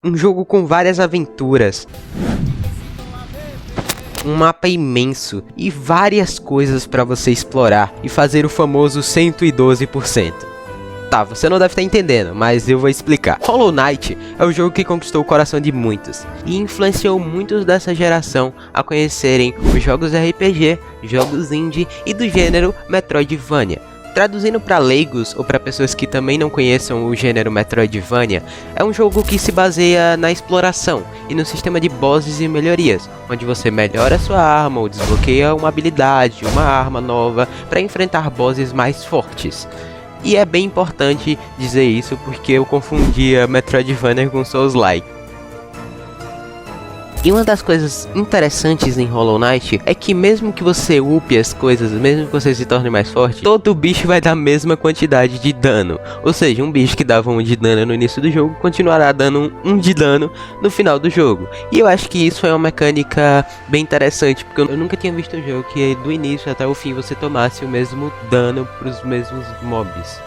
Um jogo com várias aventuras, um mapa imenso e várias coisas para você explorar e fazer o famoso 112%. Tá, você não deve estar entendendo, mas eu vou explicar. Hollow Knight é o jogo que conquistou o coração de muitos e influenciou muitos dessa geração a conhecerem os jogos RPG, jogos indie e do gênero Metroidvania. Traduzindo para leigos ou para pessoas que também não conheçam o gênero Metroidvania, é um jogo que se baseia na exploração e no sistema de bosses e melhorias, onde você melhora sua arma ou desbloqueia uma habilidade, uma arma nova para enfrentar bosses mais fortes. E é bem importante dizer isso porque eu confundia Metroidvania com Souls-like. E uma das coisas interessantes em Hollow Knight é que mesmo que você upe as coisas, mesmo que você se torne mais forte, todo bicho vai dar a mesma quantidade de dano. Ou seja, um bicho que dava 1 de dano no início do jogo continuará dando 1 de dano no final do jogo. E eu acho que isso é uma mecânica bem interessante, porque eu nunca tinha visto um jogo que do início até o fim você tomasse o mesmo dano para os mesmos mobs.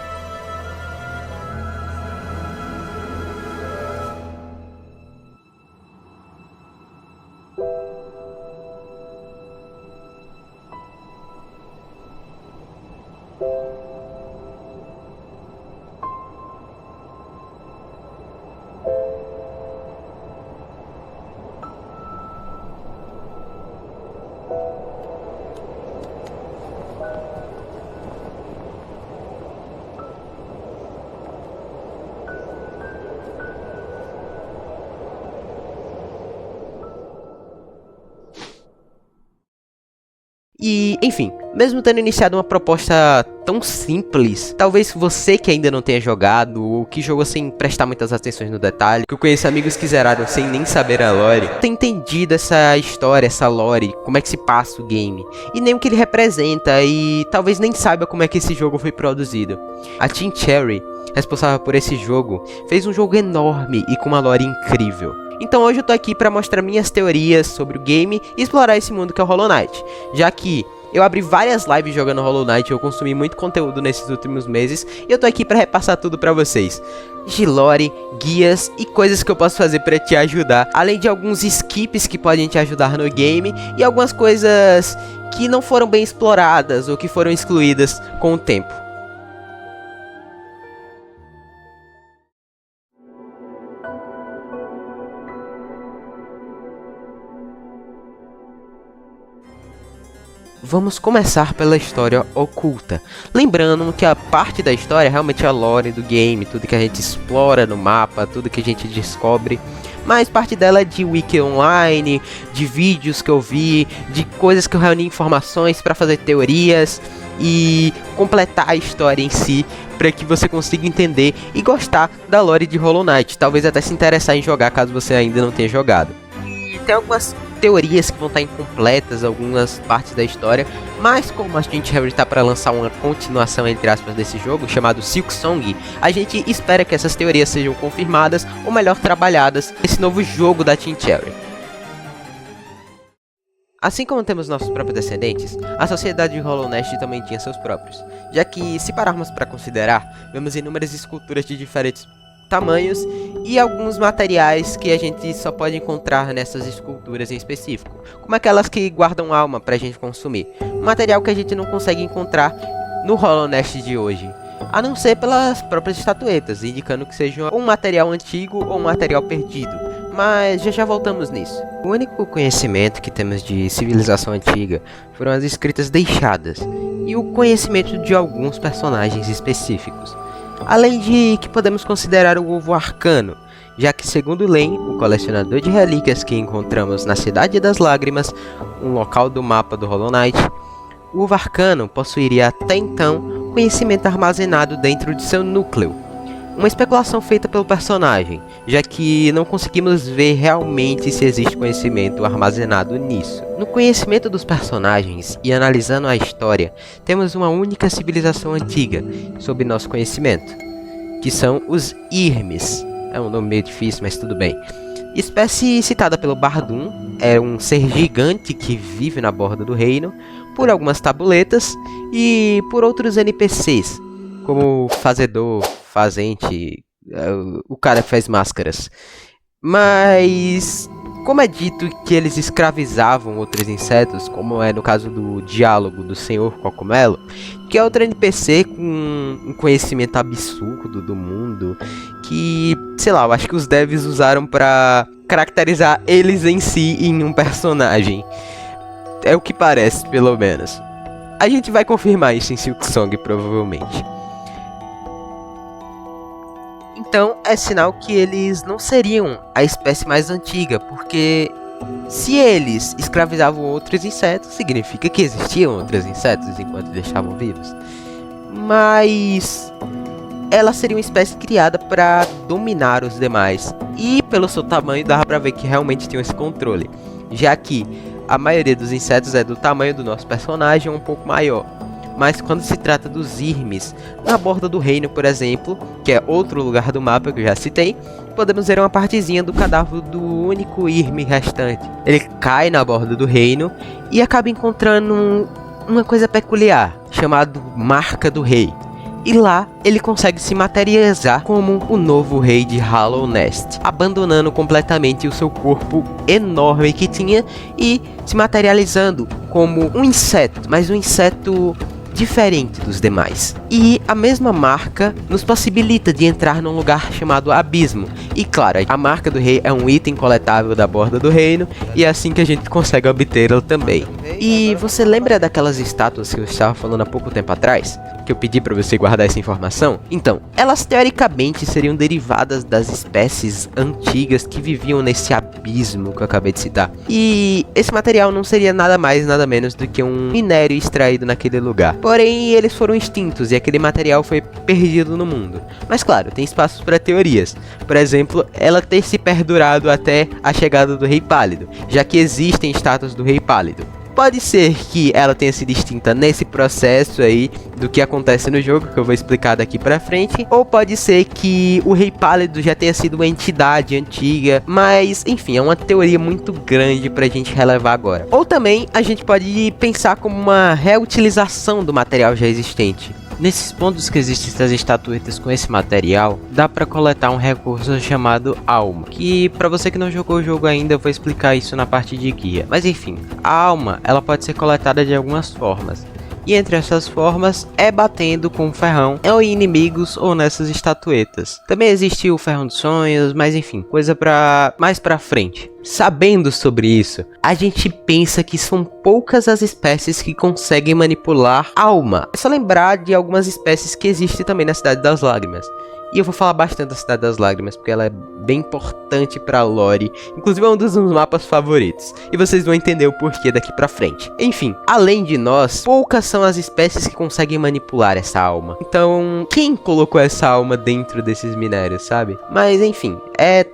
E, enfim, mesmo tendo iniciado uma proposta tão simples, talvez você que ainda não tenha jogado, ou que jogou sem prestar muitas atenções no detalhe, que eu conheço amigos que zeraram sem nem saber a lore, tenha entendido essa história, essa lore, como é que se passa o game, e nem o que ele representa, e talvez nem saiba como é que esse jogo foi produzido. A Team Cherry, responsável por esse jogo, fez um jogo enorme e com uma lore incrível. Então hoje eu tô aqui para mostrar minhas teorias sobre o game e explorar esse mundo que é o Hollow Knight, já que eu abri várias lives jogando Hollow Knight, eu consumi muito conteúdo nesses últimos meses e eu tô aqui para repassar tudo para vocês. De lore, guias e coisas que eu posso fazer para te ajudar, além de alguns skips que podem te ajudar no game e algumas coisas que não foram bem exploradas ou que foram excluídas com o tempo. Vamos começar pela história oculta, lembrando que a parte da história realmente é a lore do game, tudo que a gente explora no mapa, tudo que a gente descobre, mas parte dela é de wiki online, de vídeos que eu vi, de coisas que eu reuni informações para fazer teorias e completar a história em si, para que você consiga entender e gostar da lore de Hollow Knight, talvez até se interessar em jogar caso você ainda não tenha jogado. E tem algumas teorias que vão estar incompletas, algumas partes da história, mas como a gente está para lançar uma continuação entre aspas desse jogo chamado Silksong, a gente espera que essas teorias sejam confirmadas ou melhor trabalhadas nesse novo jogo da Team Cherry. Assim como temos nossos próprios descendentes, a sociedade de Hollow Knight também tinha seus próprios, já que se pararmos para considerar, vemos inúmeras esculturas de diferentes tamanhos e alguns materiais que a gente só pode encontrar nessas esculturas em específico, como aquelas que guardam alma pra gente consumir, um material que a gente não consegue encontrar no Hollow Knight de hoje, a não ser pelas próprias estatuetas, indicando que seja um material antigo ou um material perdido, mas já voltamos nisso. O único conhecimento que temos de civilização antiga foram as escritas deixadas e o conhecimento de alguns personagens específicos. Além de que podemos considerar o ovo arcano, já que segundo Len, o colecionador de relíquias que encontramos na Cidade das Lágrimas, um local do mapa do Hollow Knight, o ovo arcano possuiria até então conhecimento armazenado dentro de seu núcleo. Uma especulação feita pelo personagem, já que não conseguimos ver realmente se existe conhecimento armazenado nisso. No conhecimento dos personagens e analisando a história, temos uma única civilização antiga sob nosso conhecimento, que são os Irmes. É um nome meio difícil, mas tudo bem. Espécie citada pelo Bardum, é um ser gigante que vive na borda do reino, por algumas tabuletas e por outros NPCs, como Fazedor, Fazente, o cara que faz máscaras. Mas, como é dito que eles escravizavam outros insetos, como é no caso do diálogo do Senhor Cogumelo, que é outro NPC com um conhecimento absurdo do mundo, que, sei lá, eu acho que os devs usaram pra caracterizar eles em si em um personagem. É o que parece, pelo menos. A gente vai confirmar isso em Silksong, provavelmente. Então, é sinal que eles não seriam a espécie mais antiga, porque se eles escravizavam outros insetos, significa que existiam outros insetos enquanto deixavam vivos. Mas ela seria uma espécie criada para dominar os demais, e pelo seu tamanho dava para ver que realmente tinham esse controle, já que a maioria dos insetos é do tamanho do nosso personagem, um pouco maior. Mas quando se trata dos Irmes, na borda do reino, por exemplo, que é outro lugar do mapa que eu já citei, podemos ver uma partezinha do cadáver do único Irme restante. Ele cai na borda do reino e acaba encontrando uma coisa peculiar, chamada Marca do Rei. E lá ele consegue se materializar como o novo rei de Hallownest, abandonando completamente o seu corpo enorme que tinha e se materializando como um inseto, mas um inseto diferente dos demais. E a mesma marca nos possibilita de entrar num lugar chamado Abismo. E claro, a marca do rei é um item coletável da borda do reino, e é assim que a gente consegue obtê-la também. E você lembra daquelas estátuas que eu estava falando há pouco tempo atrás? Que eu pedi para você guardar essa informação? Então, elas teoricamente seriam derivadas das espécies antigas que viviam nesse abismo que eu acabei de citar. E esse material não seria nada mais, nada menos do que um minério extraído naquele lugar. Porém, eles foram extintos e aquele material foi perdido no mundo. Mas claro, tem espaços para teorias. Por exemplo, ela ter se perdurado até a chegada do Rei Pálido, já que existem estátuas do Rei Pálido. Pode ser que ela tenha sido extinta nesse processo aí do que acontece no jogo, que eu vou explicar daqui pra frente. Ou pode ser que o Rei Pálido já tenha sido uma entidade antiga. Mas, enfim, é uma teoria muito grande pra gente relevar agora. Ou também a gente pode pensar como uma reutilização do material já existente. Nesses pontos que existem essas estatuetas com esse material, dá para coletar um recurso chamado alma, que para você que não jogou o jogo ainda eu vou explicar isso na parte de guia. Mas enfim, a alma ela pode ser coletada de algumas formas. E entre essas formas é batendo com o ferrão ou em inimigos ou nessas estatuetas. Também existe o ferrão dos sonhos, mas enfim, coisa mais pra frente. Sabendo sobre isso, a gente pensa que são poucas as espécies que conseguem manipular alma. É só lembrar de algumas espécies que existem também na Cidade das Lágrimas. E eu vou falar bastante da Cidade das Lágrimas, porque ela é bem importante pra lore. Inclusive é um dos meus mapas favoritos. E vocês vão entender o porquê daqui pra frente. Enfim, além de nós, poucas são as espécies que conseguem manipular essa alma. Então, quem colocou essa alma dentro desses minérios, sabe? Mas enfim,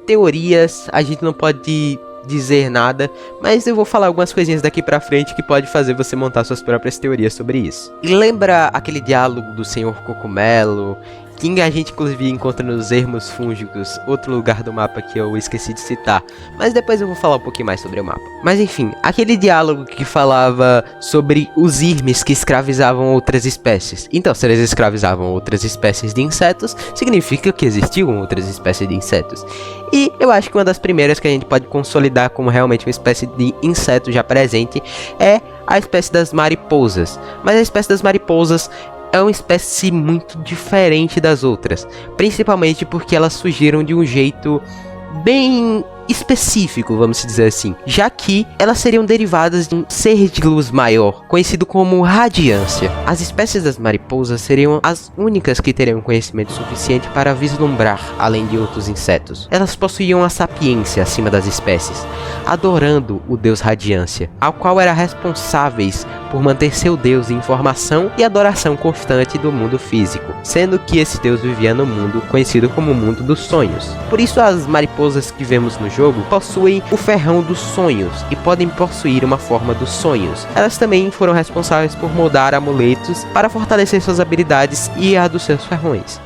teorias, a gente não pode dizer nada, mas eu vou falar algumas coisinhas daqui pra frente que pode fazer você montar suas próprias teorias sobre isso. E lembra aquele diálogo do Senhor Cogumelo, que a gente inclusive encontra nos Ermos Fúngicos, outro lugar do mapa que eu esqueci de citar, mas depois eu vou falar um pouquinho mais sobre o mapa. Mas enfim, aquele diálogo que falava sobre os Irmes que escravizavam outras espécies. Então, se eles escravizavam outras espécies de insetos, significa que existiam outras espécies de insetos. E eu acho que uma das primeiras que a gente pode consolidar como realmente uma espécie de inseto já presente é a espécie das mariposas. Mas a espécie das mariposas é uma espécie muito diferente das outras, principalmente porque elas surgiram de um jeito bem específico, vamos dizer assim, já que elas seriam derivadas de um ser de luz maior, conhecido como radiância. As espécies das mariposas seriam as únicas que teriam conhecimento suficiente para vislumbrar além de outros insetos. Elas possuíam a sapiência acima das espécies, adorando o deus radiância, ao qual eram responsáveis por manter seu deus em formação e adoração constante do mundo físico, sendo que esse deus vivia no mundo conhecido como o mundo dos sonhos. Por isso as mariposas que vemos no jogo possuem o ferrão dos sonhos e podem possuir uma forma dos sonhos. Elas também foram responsáveis por moldar amuletos para fortalecer suas habilidades e a dos seus ferrões.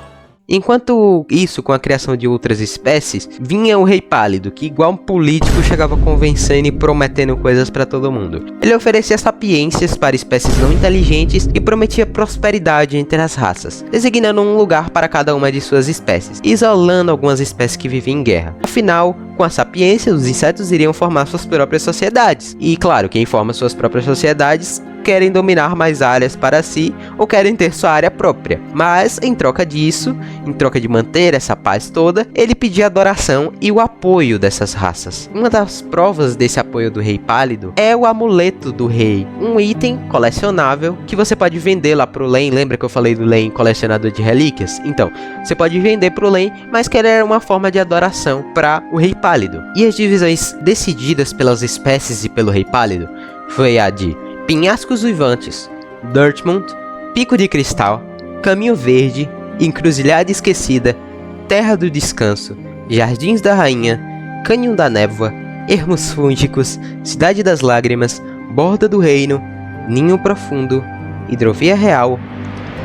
Enquanto isso, com a criação de outras espécies, vinha o Rei Pálido, que igual um político chegava convencendo e prometendo coisas para todo mundo. Ele oferecia sapiências para espécies não inteligentes e prometia prosperidade entre as raças, designando um lugar para cada uma de suas espécies, isolando algumas espécies que viviam em guerra. Afinal, com a sapiência, os insetos iriam formar suas próprias sociedades. E claro, quem forma suas próprias sociedades querem dominar mais áreas para si ou querem ter sua área própria. Mas em troca disso, em troca de manter essa paz toda, ele pedia adoração e o apoio dessas raças. Uma das provas desse apoio do Rei Pálido é o amuleto do rei, um item colecionável que você pode vender lá pro Len. Lembra que eu falei do Len colecionador de relíquias? Então, você pode vender pro Len, mas que ele era uma forma de adoração para o Rei Pálido. E as divisões decididas pelas espécies e pelo Rei Pálido foi a de Penhascos Uivantes, Dirtmund, Pico de Cristal, Caminho Verde, Encruzilhada Esquecida, Terra do Descanso, Jardins da Rainha, Cânion da Névoa, Ermos Fúngicos, Cidade das Lágrimas, Borda do Reino, Ninho Profundo, Hidrovia Real,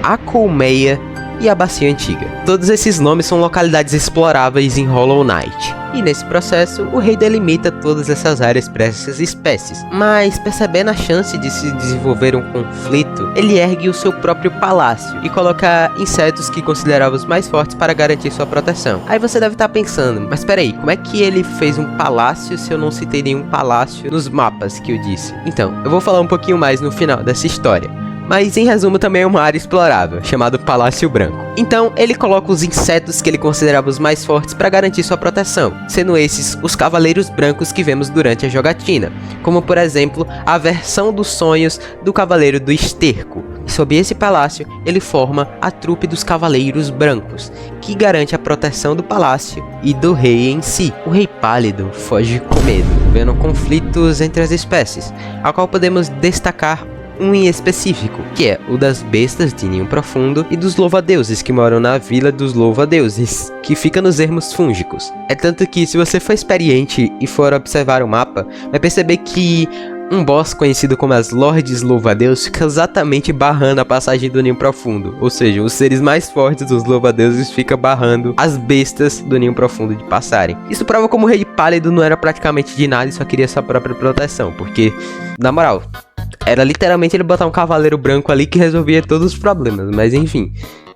A Colmeia e a Bacia Antiga. Todos esses nomes são localidades exploráveis em Hollow Knight. E nesse processo, o rei delimita todas essas áreas para essas espécies. Mas, percebendo a chance de se desenvolver um conflito, ele ergue o seu próprio palácio e coloca insetos que considerava os mais fortes para garantir sua proteção. Aí você deve estar pensando, mas peraí, como é que ele fez um palácio se eu não citei nenhum palácio nos mapas que eu disse? Então, eu vou falar um pouquinho mais no final dessa história. Mas em resumo também é uma área explorável, chamado Palácio Branco. Então ele coloca os insetos que ele considerava os mais fortes para garantir sua proteção, sendo esses os Cavaleiros Brancos que vemos durante a jogatina, como por exemplo a versão dos sonhos do Cavaleiro do Esterco. E sob esse palácio ele forma a trupe dos Cavaleiros Brancos, que garante a proteção do palácio e do rei em si. O Rei Pálido foge com medo, vendo conflitos entre as espécies, a qual podemos destacar um em específico, que é o das bestas de Ninho Profundo e dos louva-deuses que moram na Vila dos Louva-deuses, que fica nos Ermos Fúngicos. É tanto que se você for experiente e for observar o mapa, vai perceber que um boss conhecido como as Lordes Louva-Deus fica exatamente barrando a passagem do Ninho Profundo, ou seja, os seres mais fortes dos Louva-Deuses ficam barrando as bestas do Ninho Profundo de passarem. Isso prova como o Rei Pálido não era praticamente de nada e só queria sua própria proteção, porque, na moral, era literalmente ele botar um cavaleiro branco ali que resolvia todos os problemas, mas enfim.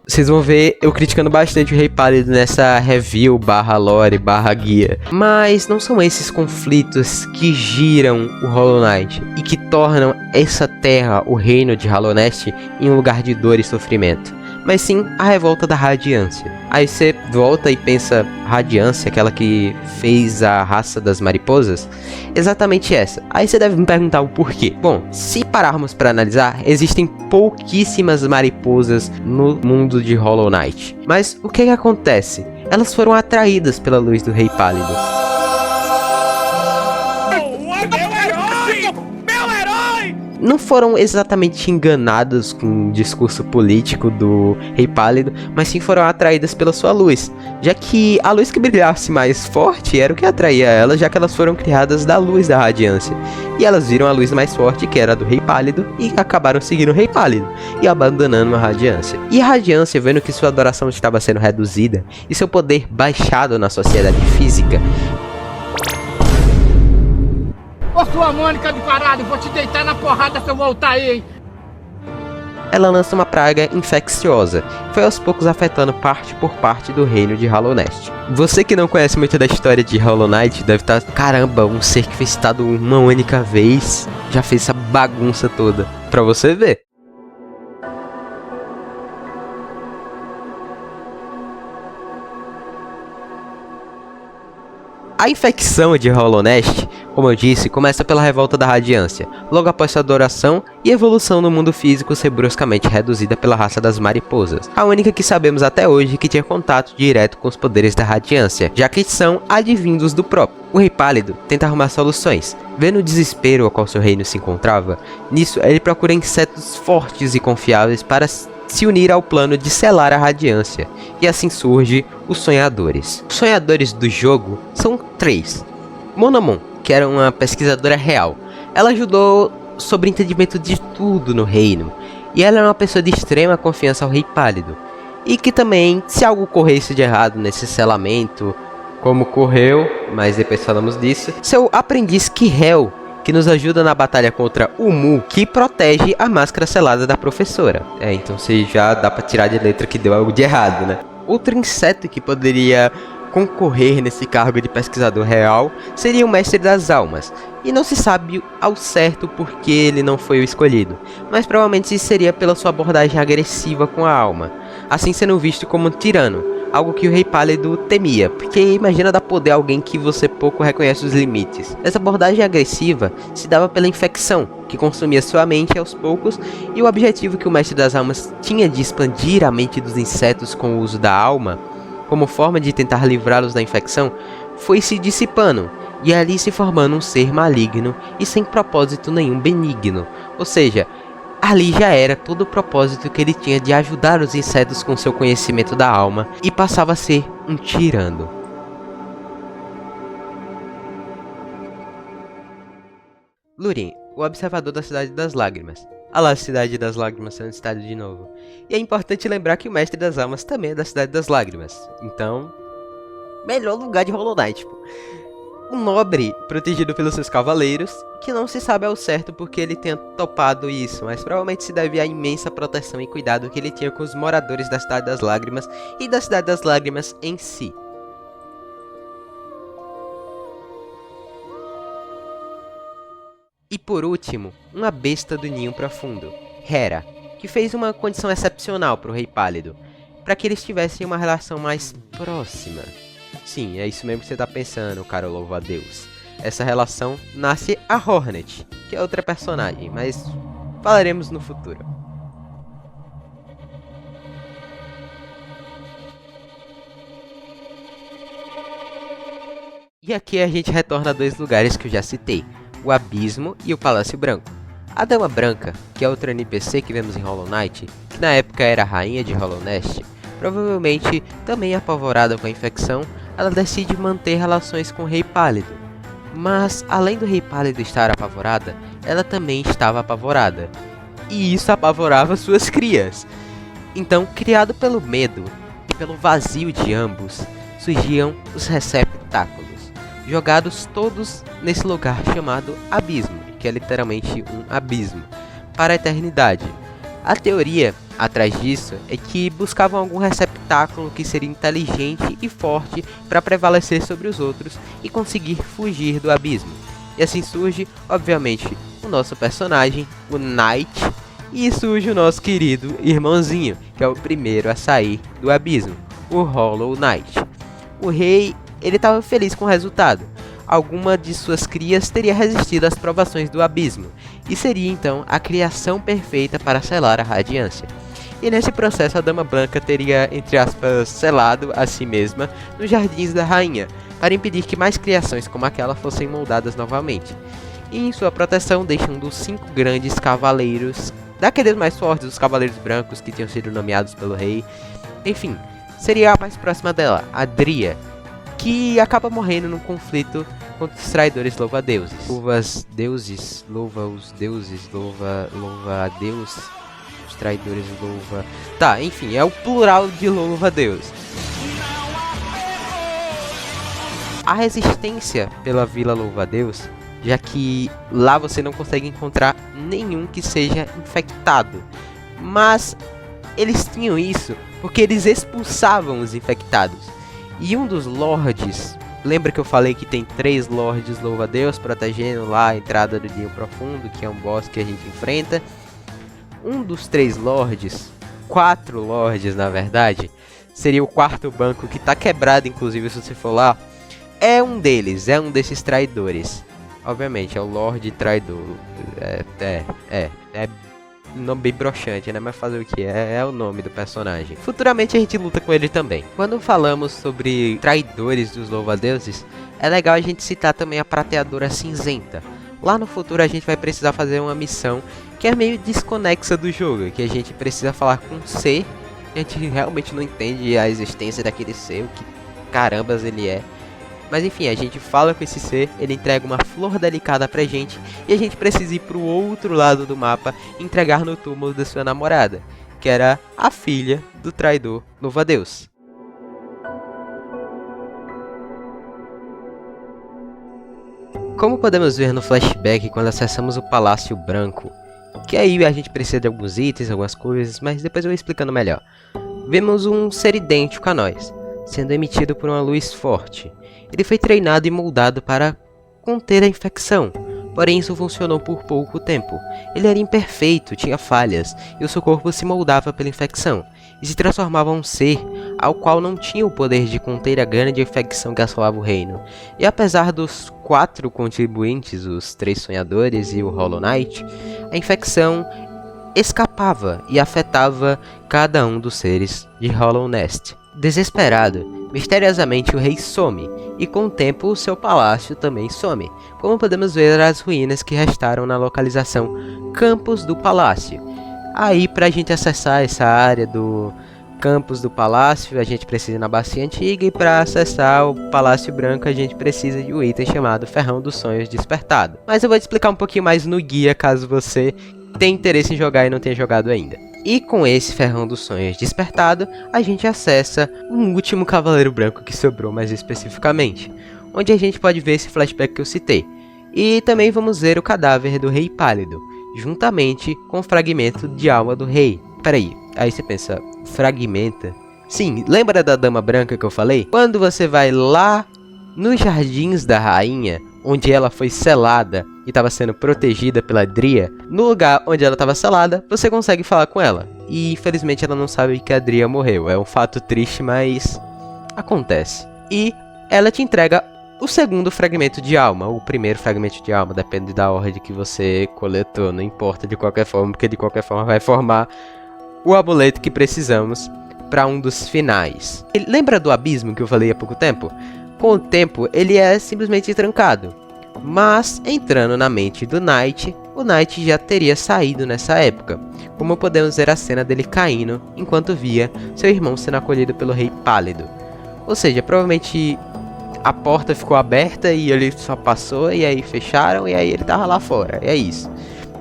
Vocês vão ver eu criticando bastante o Rei Pálido nessa review barra lore barra guia. Mas não são esses conflitos que giram o Hollow Knight e que tornam essa terra, o reino de Hallownest, em um lugar de dor e sofrimento, mas sim a revolta da Radiância. Aí você volta e pensa, Radiância, aquela que fez a raça das mariposas? Exatamente essa. Aí você deve me perguntar o porquê. Bom, se pararmos para analisar, existem pouquíssimas mariposas no mundo de Hollow Knight. Mas o que acontece? Elas foram atraídas pela luz do Rei Pálido. Não foram exatamente enganadas com o discurso político do Rei Pálido, mas sim foram atraídas pela sua luz, já que a luz que brilhasse mais forte era o que atraía elas, já que elas foram criadas da luz da Radiância. E elas viram a luz mais forte, que era a do Rei Pálido, e acabaram seguindo o Rei Pálido, e abandonando a Radiância. E a Radiância, vendo que sua adoração estava sendo reduzida, e seu poder baixado na sociedade física, Ô sua Mônica do caralho, vou te deitar na porrada se eu voltar aí, hein? ela lança uma praga infecciosa, que foi aos poucos afetando parte por parte do reino de Hallownest. Você que não conhece muito da história de Hollow Knight deve estar, caramba, um ser que foi citado uma única vez, já fez essa bagunça toda, pra você ver. A infecção de Hallownest, como eu disse, começa pela revolta da Radiância, logo após sua adoração e evolução no mundo físico ser bruscamente reduzida pela raça das mariposas, a única que sabemos até hoje que tinha contato direto com os poderes da Radiância, já que são advindos do próprio. O Rei Pálido tenta arrumar soluções, vendo o desespero ao qual seu reino se encontrava. Nisso, ele procura insetos fortes e confiáveis para se unir ao plano de selar a Radiância, e assim surge os Sonhadores. Os Sonhadores do jogo são 3. Monamon, que era uma pesquisadora real, ela ajudou sobre o entendimento de tudo no reino, e ela era uma pessoa de extrema confiança ao Rei Pálido. e que também, se algo corresse de errado nesse selamento, como correu, mas depois falamos disso, seu aprendiz Kirel, que nos ajuda na batalha contra o Mu, que protege a máscara selada da professora. Então se já dá pra tirar de letra que deu algo de errado, né? Outro inseto que poderia concorrer nesse cargo de pesquisador real seria o Mestre das Almas, e não se sabe ao certo por que ele não foi o escolhido, mas provavelmente seria pela sua abordagem agressiva com a alma, assim sendo visto como um tirano, algo que o Rei Pálido temia, porque imagina dar poder a alguém que você pouco reconhece os limites. Essa abordagem agressiva se dava pela infecção, que consumia sua mente aos poucos, e o objetivo que o Mestre das Almas tinha de expandir a mente dos insetos com o uso da alma, como forma de tentar livrá-los da infecção, foi se dissipando, e ali se formando um ser maligno e sem propósito nenhum benigno, ou seja, ali já era todo o propósito que ele tinha de ajudar os insetos com seu conhecimento da alma, e passava a ser um tirano. Lúrien, o observador da Cidade das Lágrimas. Ah lá, a Cidade das Lágrimas sendo citada de novo. E é importante lembrar que o Mestre das Almas também é da Cidade das Lágrimas. Então, melhor lugar de Hollow Knight, pô. Um nobre protegido pelos seus cavaleiros, que não se sabe ao certo porque ele tenha topado isso, mas provavelmente se deve à imensa proteção e cuidado que ele tinha com os moradores da Cidade das Lágrimas e da Cidade das Lágrimas em si. E por último, uma besta do ninho profundo, Hera, que fez uma condição excepcional para o Rei Pálido, para que eles tivessem uma relação mais próxima. Sim, é isso mesmo que você tá pensando, caro louvo-a-Deus. Essa relação nasce a Hornet, que é outra personagem, mas falaremos no futuro. E aqui a gente retorna a dois lugares que eu já citei, o Abismo e o Palácio Branco. A Dama Branca, que é outra NPC que vemos em Hollow Knight, que na época era a rainha de Hollow Nest, provavelmente também apavorada com a infecção, ela decide manter relações com o Rei Pálido. Mas, além do Rei Pálido estar apavorada, ela também estava apavorada. E isso apavorava suas crias. Então, criado pelo medo e pelo vazio de ambos, surgiam os receptáculos, jogados todos nesse lugar chamado Abismo, que é literalmente um abismo, para a eternidade. A teoria atrás disso é que buscavam algum receptáculo que seria inteligente e forte para prevalecer sobre os outros e conseguir fugir do abismo. E assim surge, obviamente, o nosso personagem, o Knight, e surge o nosso querido irmãozinho, que é o primeiro a sair do abismo, o Hollow Knight. O rei, ele estava feliz com o resultado. Alguma de suas crias teria resistido às provações do abismo, e seria então a criação perfeita para selar a radiância. E nesse processo a Dama Branca teria, entre aspas, selado a si mesma nos jardins da rainha, para impedir que mais criações como aquela fossem moldadas novamente. E em sua proteção deixa um dos 5 grandes cavaleiros, daqueles mais fortes, os cavaleiros brancos que tinham sido nomeados pelo rei. Enfim, seria a mais próxima dela, a Dria, que acaba morrendo num conflito contra os traidores louva-deuses. Louva-deuses, louva-os-deuses, louva-a-Deus, os traidores louva... Tá, enfim, é o plural de louva-Deus. A resistência pela Vila Louva-Deus, já que lá você não consegue encontrar nenhum que seja infectado. Mas eles tinham isso porque eles expulsavam os infectados. E um dos lords, lembra que eu falei que tem 3 lords louva-a-Deus protegendo lá a entrada do Ninho Profundo, que é um boss que a gente enfrenta. Um dos 3 lords, 4 lords na verdade, seria o 4º banco que tá quebrado, inclusive se você for lá, é um deles, é um desses traidores. Obviamente, é o Lorde Traidor. É um nome bem broxante, né? Mas fazer o que? É o nome do personagem. Futuramente a gente luta com ele também. Quando falamos sobre traidores dos louva-deuses, é legal a gente citar também a Prateadora Cinzenta. Lá no futuro a gente vai precisar fazer uma missão que é meio desconexa do jogo, que a gente precisa falar com um ser, a gente realmente não entende a existência daquele ser, o que carambas ele é. Mas enfim, a gente fala com esse ser, ele entrega uma flor delicada pra gente, e a gente precisa ir pro outro lado do mapa e entregar no túmulo da sua namorada. que era a filha do traidor louva-a-Deus. Como podemos ver no flashback quando acessamos o Palácio Branco, que aí a gente precisa de alguns itens, algumas coisas, mas depois eu vou explicando melhor. Vemos um ser idêntico a nós, sendo emitido por uma luz forte. Ele foi treinado e moldado para conter a infecção, porém isso funcionou por pouco tempo. Ele era imperfeito, tinha falhas, e o seu corpo se moldava pela infecção, e se transformava em um ser ao qual não tinha o poder de conter a grande infecção que assolava o reino. E apesar dos 4 contribuintes, os 3 sonhadores e o Hollow Knight, a infecção escapava e afetava cada um dos seres de Hollow Nest. Desesperado, misteriosamente o rei some, e com o tempo o seu palácio também some, como podemos ver as ruínas que restaram na localização Campos do Palácio. Aí, para a gente acessar essa área do Campos do Palácio, a gente precisa ir na Bacia Antiga, e para acessar o Palácio Branco a gente precisa de um item chamado Ferrão dos Sonhos Despertado. Mas eu vou te explicar um pouquinho mais no guia, caso você tenha interesse em jogar e não tenha jogado ainda. E com esse Ferrão dos Sonhos Despertado, a gente acessa o último Cavaleiro Branco que sobrou mais especificamente, onde a gente pode ver esse flashback que eu citei. E também vamos ver o cadáver do Rei Pálido, juntamente com o fragmento de alma do rei. Peraí, aí você pensa, fragmenta? Sim, lembra da Dama Branca que eu falei? Quando você vai lá nos Jardins da Rainha, onde ela foi selada e estava sendo protegida pela Dria, no lugar onde ela estava selada, você consegue falar com ela. E infelizmente ela não sabe que a Dria morreu. É um fato triste, mas acontece. E ela te entrega o segundo fragmento de alma, o primeiro fragmento de alma, depende da ordem que você coletou, não importa de qualquer forma, porque de qualquer forma vai formar o amuleto que precisamos para um dos finais. Lembra do abismo que eu falei há pouco tempo? Com o tempo ele é simplesmente trancado, mas entrando na mente do Knight, o Knight já teria saído nessa época, como podemos ver a cena dele caindo enquanto via seu irmão sendo acolhido pelo Rei Pálido. Ou seja, provavelmente a porta ficou aberta e ele só passou e aí fecharam e aí ele tava lá fora. É isso.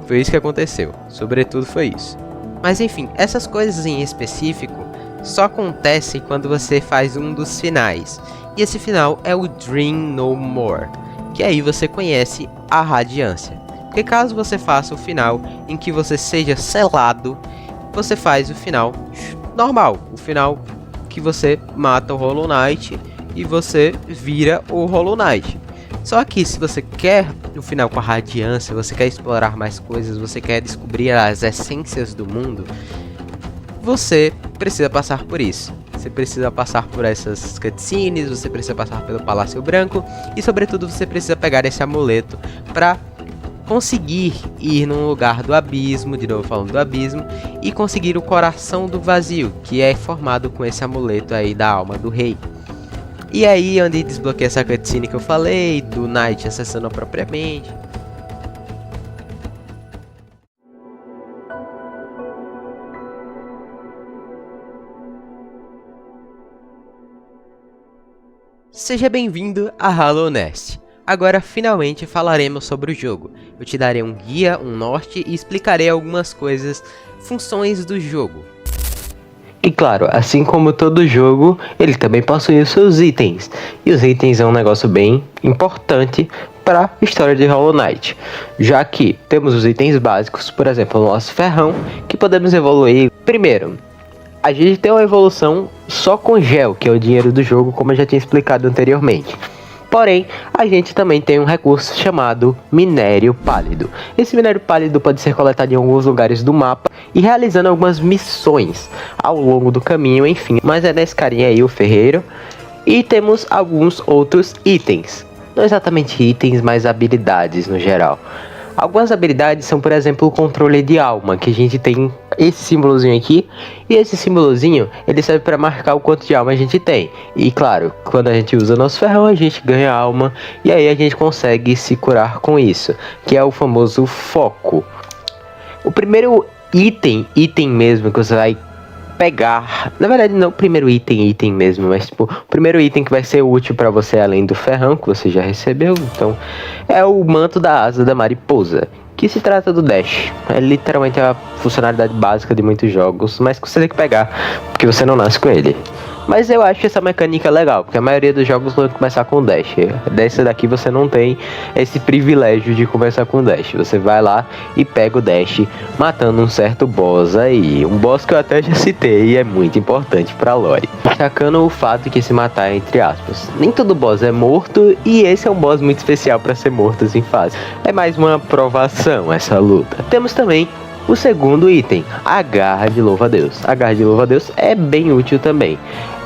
Foi isso que aconteceu. Sobretudo foi isso. Mas enfim, essas coisas em específico só acontecem quando você faz um dos finais. E esse final é o Dream No More, que aí você conhece a Radiância. Porque caso você faça o final em que você seja selado, você faz o final normal. O final que você mata o Hollow Knight e você vira o Hollow Knight. Só que se você quer o final com a Radiância, você quer explorar mais coisas, você quer descobrir as essências do mundo, você precisa passar por isso. Você precisa passar por essas cutscenes, você precisa passar pelo Palácio Branco e sobretudo você precisa pegar esse amuleto para conseguir ir num lugar do abismo, de novo falando do abismo, e conseguir o Coração do Vazio, que é formado com esse amuleto aí da alma do rei. E aí onde desbloqueia essa cutscene que eu falei, do Knight acessando propriamente. Seja bem-vindo a Hollow Nest. Agora finalmente falaremos sobre o jogo. Eu te darei um guia, um norte e explicarei algumas coisas, funções do jogo. E claro, assim como todo jogo, ele também possui os seus itens. E os itens é um negócio bem importante para a história de Hollow Knight. Já que temos os itens básicos, por exemplo, o nosso ferrão, que podemos evoluir. Primeiro, a gente tem uma evolução só com gel, que é o dinheiro do jogo, como eu já tinha explicado anteriormente. Porém, a gente também tem um recurso chamado Minério Pálido. Esse Minério Pálido pode ser coletado em alguns lugares do mapa e realizando algumas missões ao longo do caminho, enfim. Mas é nesse carinha aí, o ferreiro. E temos alguns outros itens. Não exatamente itens, mas habilidades no geral. Algumas habilidades são, por exemplo, o controle de alma, que a gente tem esse símbolozinho aqui, e esse símbolozinho, ele serve para marcar o quanto de alma a gente tem. E claro, quando a gente usa nosso ferrão, a gente ganha alma, e aí a gente consegue se curar com isso, que é o famoso foco. O primeiro item mesmo que você vai pegar, na verdade não o primeiro item mesmo, mas tipo, o primeiro item que vai ser útil para você além do ferrão que você já recebeu, então é o manto da asa da mariposa, que se trata do dash. É literalmente a funcionalidade básica de muitos jogos, mas que você tem que pegar, porque você não nasce com ele. Mas eu acho essa mecânica legal, porque a maioria dos jogos vão começar com dash. Dessa daqui você não tem esse privilégio de começar com dash. Você vai lá e pega o dash, matando um certo boss aí. Um boss que eu até já citei e é muito importante pra lore. Destacando o fato que se matar, entre aspas. Nem todo boss é morto, e esse é um boss muito especial pra ser morto em fase. É mais uma provação essa luta. Temos também o segundo item, a garra de louva-a-Deus. A garra de louva-a-Deus é bem útil também.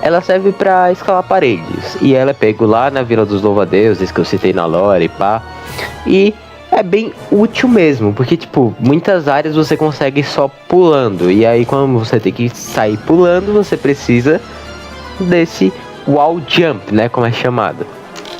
Ela serve para escalar paredes, e ela é pego lá na Vila dos Louva-a-Deuses, que eu citei na lore, pá. E é bem útil mesmo, porque tipo, muitas áreas você consegue só pulando, e aí quando você tem que sair pulando, você precisa desse wall jump, né, como é chamado.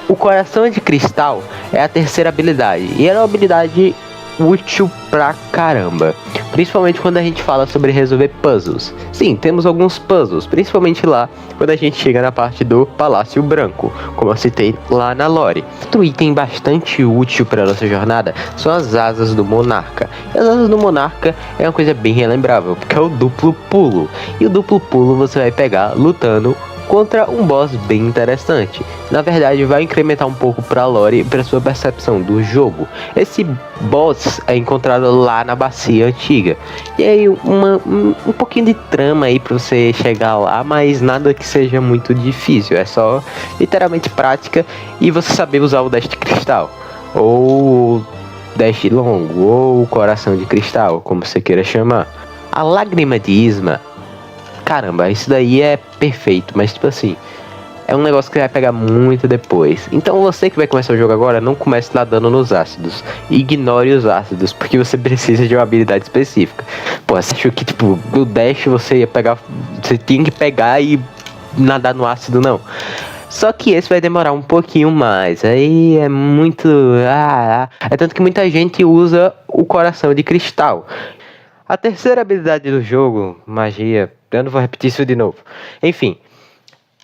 O coração de cristal é a terceira habilidade, e ela é uma habilidade útil pra caramba, principalmente quando a gente fala sobre resolver puzzles. Sim, temos alguns puzzles, principalmente lá quando a gente chega na parte do Palácio Branco, como eu citei lá na lore. Outro item bastante útil para nossa jornada são as asas do Monarca. E as asas do Monarca é uma coisa bem relembrável, porque é o duplo pulo, e o duplo pulo você vai pegar lutando contra um boss bem interessante. Na verdade, vai incrementar um pouco para a lore e para sua percepção do jogo. Esse boss é encontrado lá na bacia antiga. E aí um pouquinho de trama aí para você chegar lá, mas nada que seja muito difícil. É só literalmente prática e você saber usar o dash de cristal, ou dash longo, ou coração de cristal, como você queira chamar. A lágrima de Isma, caramba, isso daí é perfeito, mas tipo assim, é um negócio que vai pegar muito depois. Então você que vai começar o jogo agora, não comece nadando nos ácidos. Ignore os ácidos, porque você precisa de uma habilidade específica. Pô, você achou que tipo, o dash você ia pegar, você tinha que pegar e nadar no ácido, não. Só que esse vai demorar um pouquinho mais. Aí é muito... É tanto que muita gente usa o coração de cristal. A terceira habilidade do jogo, magia, eu não vou repetir isso de novo. Enfim,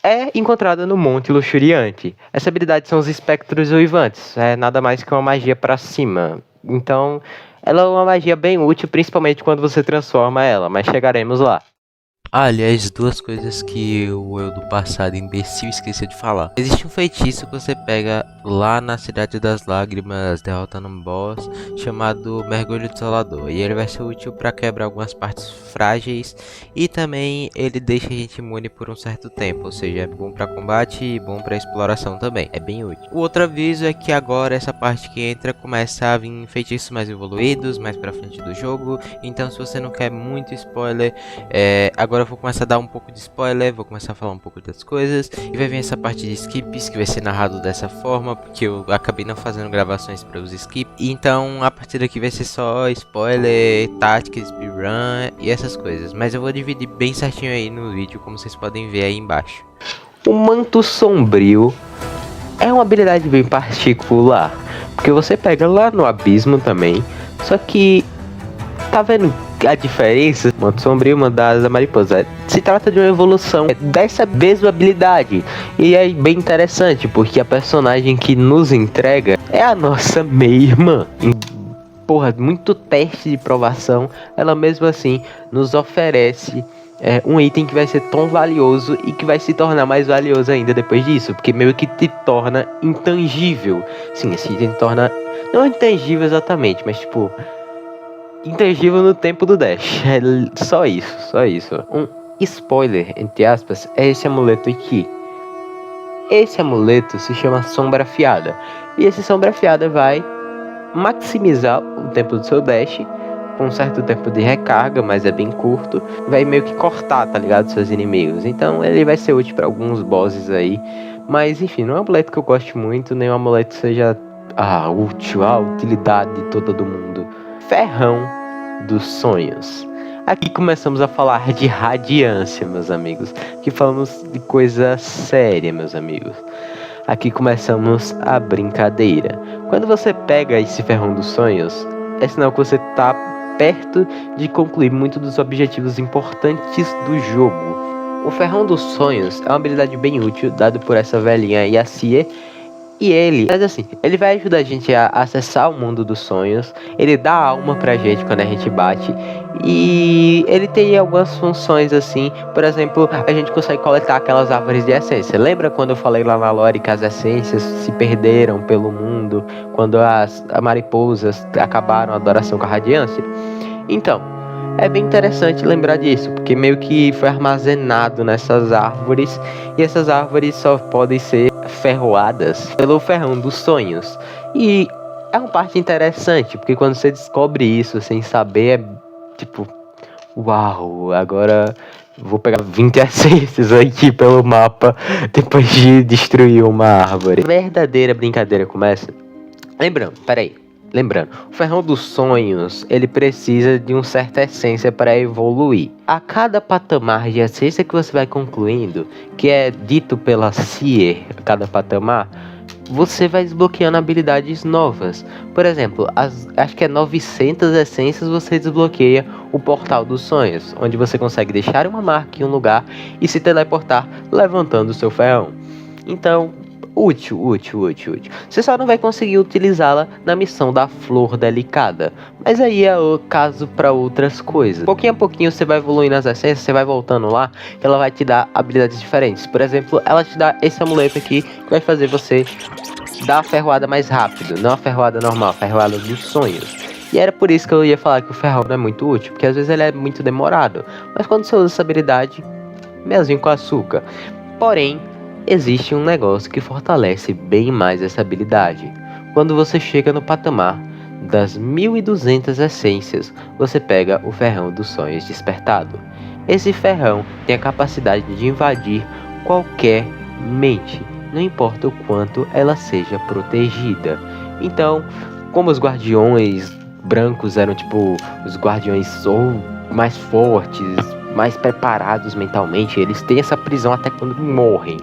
é encontrada no Monte Luxuriante. Essa habilidade são os espectros uivantes. É nada mais que uma magia pra cima. Então, ela é uma magia bem útil, principalmente quando você transforma ela, mas chegaremos lá. Aliás, duas coisas que o eu do passado imbecil esqueceu de falar. Existe um feitiço que você pega lá na Cidade das Lágrimas, derrotando um boss chamado Mergulho Desolador. E ele vai ser útil para quebrar algumas partes frágeis, e também ele deixa a gente imune por um certo tempo. Ou seja, é bom para combate e bom para exploração também. É bem útil. O outro aviso é que agora essa parte que entra começa a vir feitiços mais evoluídos, mais pra frente do jogo. Então se você não quer muito spoiler, agora eu vou começar a dar um pouco de spoiler, vou começar a falar um pouco das coisas, e vai vir essa parte de skips que vai ser narrado dessa forma, porque eu acabei não fazendo gravações para os skips. Então a partir daqui vai ser só spoiler, tática, speedrun e essas coisas, mas eu vou dividir bem certinho aí no vídeo, como vocês podem ver aí embaixo. O Manto Sombrio é uma habilidade bem particular, porque você pega lá no abismo também, só que tá vendo a diferença? Manto Sombrio, Mandada da Mariposa, se trata de uma evolução dessa mesma habilidade, e é bem interessante porque a personagem que nos entrega é a nossa meia-irmã. Porra, muito teste de provação, ela mesmo assim nos oferece um item que vai ser tão valioso e que vai se tornar mais valioso ainda depois disso, porque meio que te torna intangível. Sim, esse item te torna, não intangível exatamente, mas tipo, intangível no tempo do dash. É só isso, só isso. Um spoiler, entre aspas, é esse amuleto aqui. Esse amuleto se chama Sombra Afiada, e esse Sombra Afiada vai maximizar o tempo do seu dash, com um certo tempo de recarga, mas é bem curto. Vai meio que cortar, tá ligado, seus inimigos. Então ele vai ser útil para alguns bosses aí, mas enfim, não é um amuleto que eu gosto muito, nem um amuleto que seja útil, a utilidade de todo mundo. Ferrão dos Sonhos. Aqui começamos a falar de radiância, meus amigos. Aqui falamos de coisa séria, meus amigos. Aqui começamos a brincadeira. Quando você pega esse Ferrão dos Sonhos, é sinal que você tá perto de concluir muito dos objetivos importantes do jogo. O Ferrão dos Sonhos é uma habilidade bem útil, dado por essa velhinha Yacie, E ele, mas assim, ele vai ajudar a gente a acessar o mundo dos sonhos. Ele dá alma pra gente quando a gente bate. E ele tem algumas funções assim. Por exemplo, a gente consegue coletar aquelas árvores de essência. Lembra quando eu falei lá na lore que as essências se perderam pelo mundo? Quando as mariposas acabaram a adoração com a radiância? Então, é bem interessante lembrar disso, porque meio que foi armazenado nessas árvores, e essas árvores só podem ser ferroadas pelo ferrão dos sonhos. E é uma parte interessante, porque quando você descobre isso sem saber, é tipo, uau, agora vou pegar 20 essências aqui pelo mapa depois de destruir uma árvore. A verdadeira brincadeira começa. Lembrando, o ferrão dos sonhos, ele precisa de uma certa essência para evoluir. A cada patamar de essência que você vai concluindo, que é dito pela Seer, a cada patamar, você vai desbloqueando habilidades novas. Por exemplo, acho que é 900 essências você desbloqueia o Portal dos Sonhos, onde você consegue deixar uma marca em um lugar e se teleportar levantando o seu ferrão. Então, útil. Você só não vai conseguir utilizá-la na missão da Flor Delicada, mas aí é o caso para outras coisas. Pouquinho a pouquinho você vai evoluindo nas essências, você vai voltando lá, ela vai te dar habilidades diferentes. Por exemplo, ela te dá esse amuleto aqui, que vai fazer você dar a ferroada mais rápido, não a ferroada normal, a ferroada dos sonhos. E era por isso que eu ia falar que o ferrão não é muito útil, porque às vezes ele é muito demorado, mas quando você usa essa habilidade, melzinho com açúcar. Porém, existe um negócio que fortalece bem mais essa habilidade. Quando você chega no patamar das 1200 essências, você pega o ferrão dos sonhos despertado. Esse ferrão tem a capacidade de invadir qualquer mente, não importa o quanto ela seja protegida. Então, como os guardiões brancos eram tipo os guardiões ou mais fortes, mais preparados mentalmente, eles têm essa prisão até quando morrem.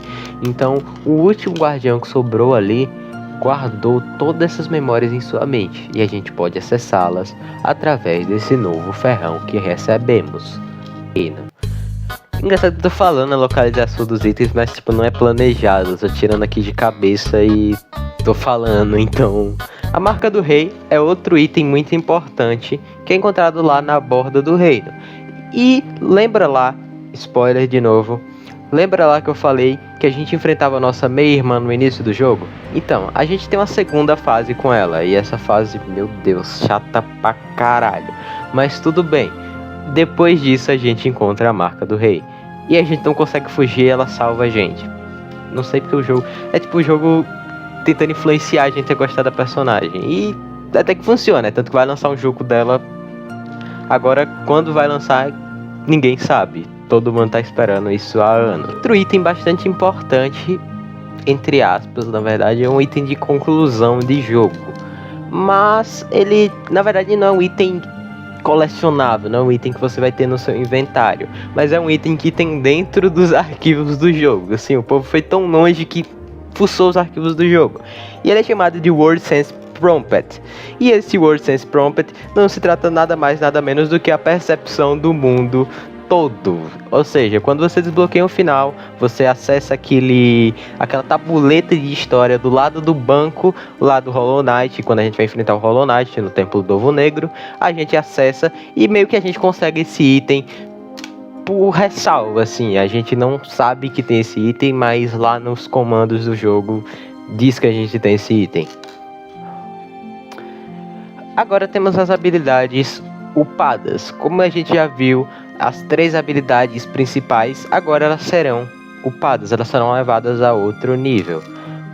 Então, o último guardião que sobrou ali guardou todas essas memórias em sua mente, e a gente pode acessá-las através desse novo ferrão que recebemos. Engraçado que eu tô falando a localização dos itens, mas tipo, não é planejado, eu tô tirando aqui de cabeça e tô falando. Então, a marca do rei é outro item muito importante que é encontrado lá na borda do reino. E lembra lá, spoiler de novo, lembra lá que eu falei que a gente enfrentava a nossa meia-irmã no início do jogo? Então, a gente tem uma segunda fase com ela, e essa fase, meu Deus, chata pra caralho. Mas tudo bem, depois disso a gente encontra a marca do rei, e a gente não consegue fugir, ela salva a gente. Não sei porque o jogo, é tipo o jogo tentando influenciar a gente a gostar da personagem, e até que funciona, tanto que vai lançar um jogo dela. Agora, quando vai lançar, ninguém sabe. Todo mundo tá esperando isso há anos. Outro item bastante importante, entre aspas, na verdade, é um item de conclusão de jogo. Mas ele, na verdade, não é um item colecionável, não é um item que você vai ter no seu inventário. Mas é um item que tem dentro dos arquivos do jogo. Assim, o povo foi tão longe que fuçou os arquivos do jogo. E ele é chamado de World Sense Prompt. E esse World Sense Prompt não se trata nada mais, nada menos do que a percepção do mundo todo. Ou seja, quando você desbloqueia o final, você acessa aquela tabuleta de história do lado do banco, lá do Hollow Knight. Quando a gente vai enfrentar o Hollow Knight no Templo do Ovo Negro, a gente acessa e meio que a gente consegue esse item por ressalva, assim. A gente não sabe que tem esse item, mas lá nos comandos do jogo diz que a gente tem esse item. Agora temos as habilidades upadas. Como a gente já viu, as 3 habilidades principais agora elas serão upadas, elas serão levadas a outro nível.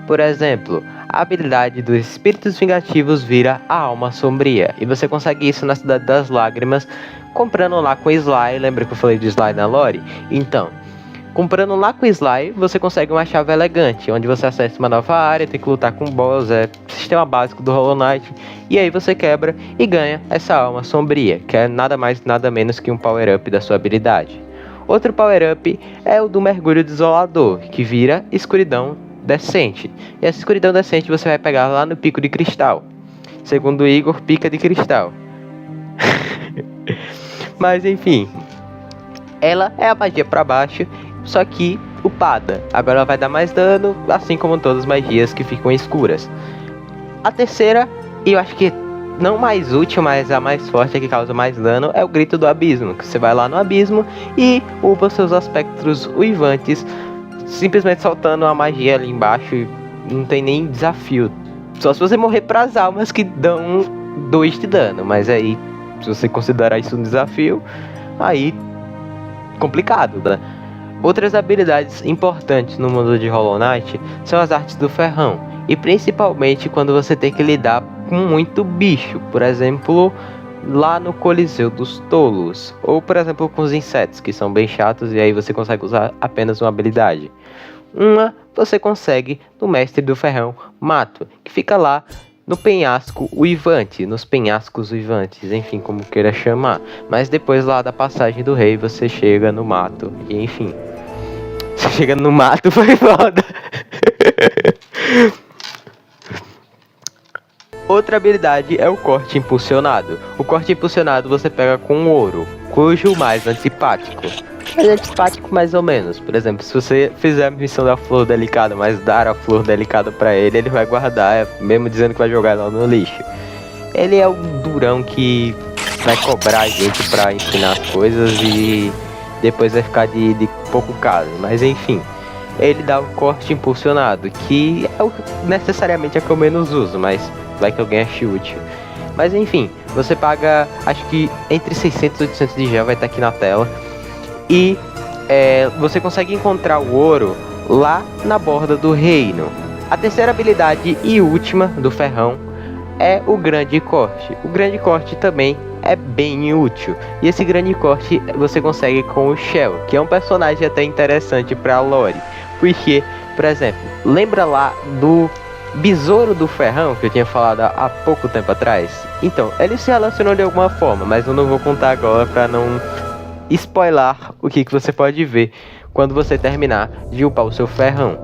Por exemplo, a habilidade dos espíritos vingativos vira a alma sombria, e você consegue isso na Cidade das Lágrimas comprando lá com Sly. Lembra que eu falei de Sly na lore? Então, comprando lá com Sly, você consegue uma chave elegante, onde você acessa uma nova área, tem que lutar com boss, é sistema básico do Hollow Knight, e aí você quebra e ganha essa alma sombria, que é nada mais nada menos que um power-up da sua habilidade. Outro power-up é o do mergulho desolador, que vira escuridão decente, e essa escuridão decente você vai pegar lá no Pico de Cristal, segundo o Igor, pica de cristal. Mas enfim, ela é a magia pra baixo. Só que upada. Agora ela vai dar mais dano, assim como todas as magias que ficam escuras. A terceira, e eu acho que não mais útil, mas a mais forte, a que causa mais dano, é o Grito do Abismo. Que você vai lá no abismo e upa seus aspectos uivantes, simplesmente soltando a magia ali embaixo e não tem nem desafio. Só se você morrer pras almas que dão 2 de dano, mas aí, se você considerar isso um desafio, aí complicado, né? Outras habilidades importantes no mundo de Hollow Knight são as artes do ferrão, e principalmente quando você tem que lidar com muito bicho, por exemplo, lá no Coliseu dos Tolos, ou por exemplo com os insetos, que são bem chatos e aí você consegue usar apenas uma habilidade. Uma você consegue no Mestre do Ferrão, Mato, que fica lá no penhasco uivante, nos penhascos uivantes, enfim, como queira chamar. Mas depois lá da passagem do rei, você chega no mato, e enfim. Você chega no mato, foi foda. Outra habilidade é o corte impulsionado. O corte impulsionado você pega com ouro, cujo mais antipático. Mas é antipático mais ou menos. Por exemplo, se você fizer a missão da flor delicada, mas dar a flor delicada pra ele, ele vai guardar, mesmo dizendo que vai jogar ela no lixo. Ele é o durão que vai cobrar a gente pra ensinar as coisas e depois vai ficar de pouco caso. Mas enfim, ele dá o corte impulsionado, que é necessariamente a que eu menos uso, mas vai que alguém ache útil. Mas enfim, você paga, acho que entre 600 e 800 de gel, vai estar aqui na tela. E você consegue encontrar o ouro lá na borda do reino. A terceira habilidade e última do ferrão é o grande corte. O grande corte também é bem útil. E esse grande corte você consegue com o Shell, que é um personagem até interessante pra lore. Porque, por exemplo, lembra lá do Besouro do Ferrão, que eu tinha falado há pouco tempo atrás? Então, ele se relacionou de alguma forma, mas eu não vou contar agora pra não spoiler o que você pode ver quando você terminar de upar o seu ferrão.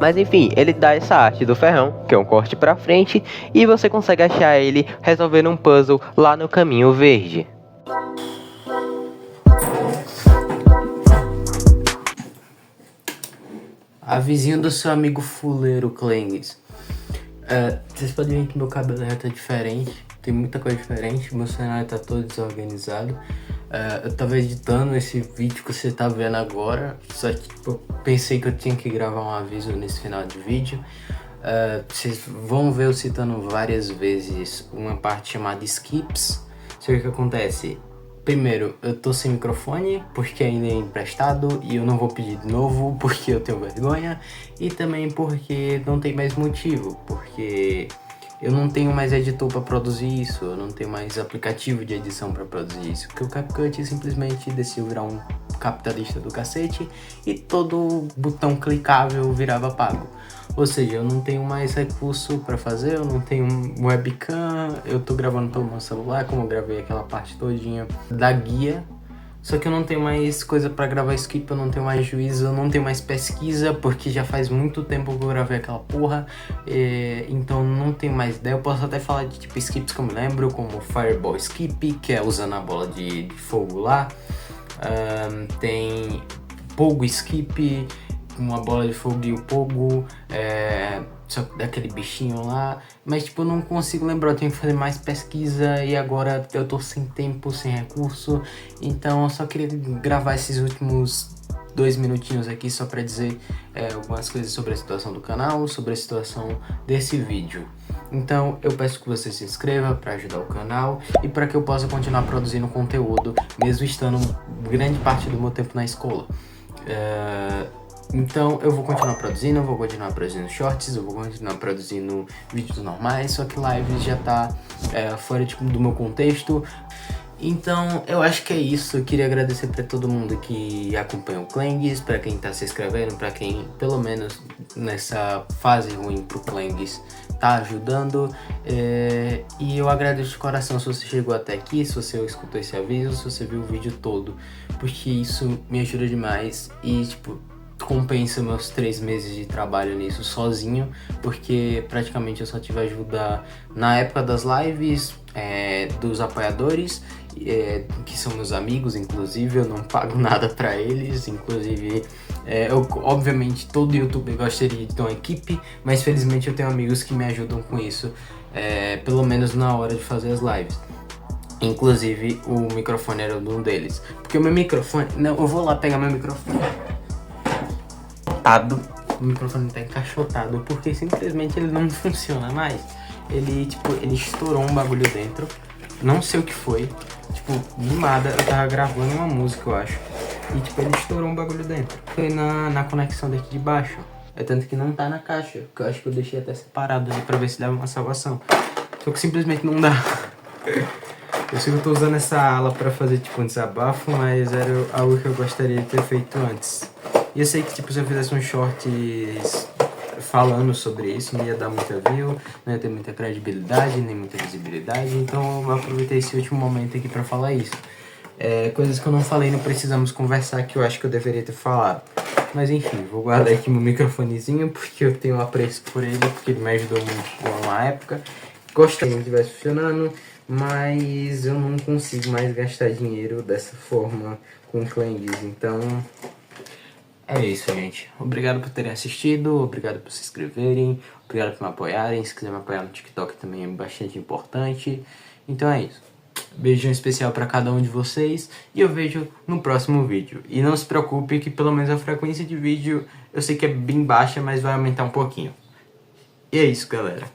Mas enfim, ele dá essa arte do ferrão, que é um corte pra frente, e você consegue achar ele resolvendo um puzzle lá no Caminho Verde. Avisinho do seu amigo fuleiro Clangs. Vocês podem ver que meu cabelo já tá diferente. Tem muita coisa diferente. Meu cenário tá todo desorganizado. Eu tava editando esse vídeo que você tá vendo agora. Só que eu pensei que eu tinha que gravar um aviso nesse final de vídeo. Vocês vão ver eu citando várias vezes uma parte chamada skips. Só que o que acontece? Primeiro, eu tô sem microfone porque ainda é emprestado e eu não vou pedir de novo porque eu tenho vergonha. E também porque não tem mais motivo, porque eu não tenho mais editor para produzir isso, eu não tenho mais aplicativo de edição para produzir isso. Porque o CapCut simplesmente decidiu virar um capitalista do cacete e todo botão clicável virava pago. Ou seja, eu não tenho mais recurso para fazer, eu não tenho webcam, eu tô gravando pelo meu celular, como eu gravei aquela parte todinha da guia. Só que eu não tenho mais coisa para gravar skip, eu não tenho mais juízo, eu não tenho mais pesquisa, porque já faz muito tempo que eu gravei aquela porra. Então não tenho mais ideia. Eu posso até falar de tipo skips que eu me lembro, como Fireball Skip, que é usando a bola de fogo lá. Tem Pogo Skip, uma bola de fogo e o Pogo, só daquele bichinho lá. Mas tipo, eu não consigo lembrar, eu tenho que fazer mais pesquisa e agora eu tô sem tempo, sem recurso. Então eu só queria gravar esses últimos 2 minutinhos aqui só pra dizer algumas coisas sobre a situação do canal, sobre a situação desse vídeo. Então eu peço que você se inscreva para ajudar o canal e para que eu possa continuar produzindo conteúdo, mesmo estando grande parte do meu tempo na escola. Então eu vou continuar produzindo shorts, eu vou continuar produzindo vídeos normais, só que lives já tá fora tipo, do meu contexto. Então eu acho que é isso, eu queria agradecer pra todo mundo que acompanha o Clangs, pra quem tá se inscrevendo, pra quem pelo menos nessa fase ruim pro Clangs tá ajudando. E eu agradeço de coração se você chegou até aqui, se você escutou esse aviso, se você viu o vídeo todo, porque isso me ajuda demais e tipo compensa meus 3 meses de trabalho nisso sozinho, porque praticamente eu só tive ajuda na época das lives, dos apoiadores, que são meus amigos, inclusive eu não pago nada pra eles, inclusive Obviamente, todo youtuber gostaria de ter uma equipe, mas felizmente eu tenho amigos que me ajudam com isso, pelo menos na hora de fazer as lives. Inclusive, o microfone era um deles. Porque o meu microfone... Não, eu vou lá pegar meu microfone. O microfone tá encaixotado porque simplesmente ele não funciona mais. Ele estourou um bagulho dentro. Não sei o que foi. Tipo, do nada, eu tava gravando uma música, eu acho. E tipo, ele estourou um bagulho dentro. Foi na conexão daqui de baixo. É tanto que não tá na caixa. Porque eu acho que eu deixei até separado ali pra ver se dava uma salvação. Só que simplesmente não dá. Eu sei que eu tô usando essa ala pra fazer tipo um desabafo, mas era algo que eu gostaria de ter feito antes. E eu sei que tipo, se eu fizesse um shorts falando sobre isso, não ia dar muita view, não ia ter muita credibilidade, nem muita visibilidade, então eu aproveitei esse último momento aqui pra falar isso. Coisas que eu não falei, não precisamos conversar, que eu acho que eu deveria ter falado. Mas enfim, vou guardar aqui meu microfonezinho, porque eu tenho um apreço por ele, porque ele me ajudou muito numa época. Gostaria que estivesse funcionando, mas eu não consigo mais gastar dinheiro dessa forma com Clangues, então é isso, gente. Obrigado por terem assistido, obrigado por se inscreverem, obrigado por me apoiarem. Se quiser me apoiar no TikTok também é bastante importante. Então é isso. Beijão especial pra cada um de vocês e eu vejo no próximo vídeo. E não se preocupe que pelo menos a frequência de vídeo eu sei que é bem baixa, mas vai aumentar um pouquinho. E é isso, galera.